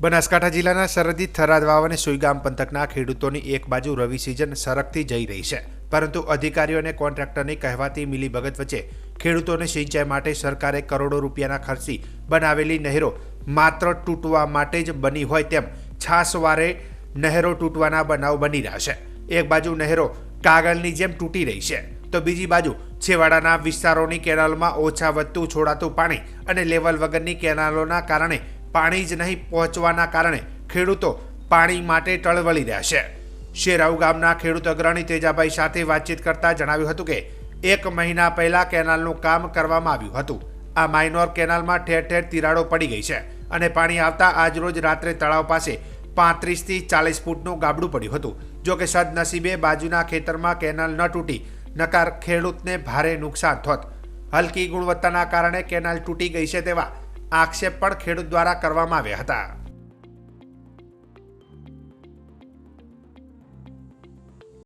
બનાસકાંઠા જિલ્લાના સરહદી થરાદ વાવ અને સુઈગામ પંથકના ખેડૂતોની એક બાજુ રવિ સિઝન સરકતી જઈ રહી છે, પરંતુ અધિકારીઓ અને કોન્ટ્રાક્ટરની કહેવાતી મિલીભગત વચ્ચે ખેડૂતોને સિંચાઈ માટે સરકારે કરોડો રૂપિયાના ખર્ચી બનાવેલી નહેરો માત્ર તૂટવા માટે જ બની હોય તેમ છાસવારે નહેરો તૂટવાના બનાવ બની રહ્યા છે। એક બાજુ નહેરો કાગળની જેમ તૂટી રહી છે, તો બીજી બાજુ છેવાડાના વિસ્તારોની કેનાલોમાં ઓછા વધતું છોડાતું પાણી અને લેવલ વગરની કેનાલોના કારણે પાણી જ નહીં પહોંચવાના કારણે ખેડૂતો પાણી માટે ટળવળી રહ્યા છે। શેરાઉ ગામના ખેડૂત અગ્રણી તેજાભાઈ સાથે વાતચીત કરતા જણાવ્યું હતું કે 1 મહિના પહેલા કેનાલનું કામ કરવામાં આવ્યું હતું। આ માઇનોર કેનાલમાં ઠેર ઠેર તિરાડો પડી ગઈ છે અને પાણી આવતા આજરોજ રાત્રે તળાવ પાસે 35 થી 40 ફૂટનું ગાબડું પડ્યું હતું। જો કે સદનસીબે બાજુના ખેતરમાં કેનાલ ન તૂટી નકાર ખેડૂતને ભારે નુકસાન થોત। હલકી ગુણવત્તાના કારણે કેનાલ તૂટી ગઈ છે તેવા આક્ષેપ પણ ખેડૂત દ્વારા કરવામાં આવ્યા હતા।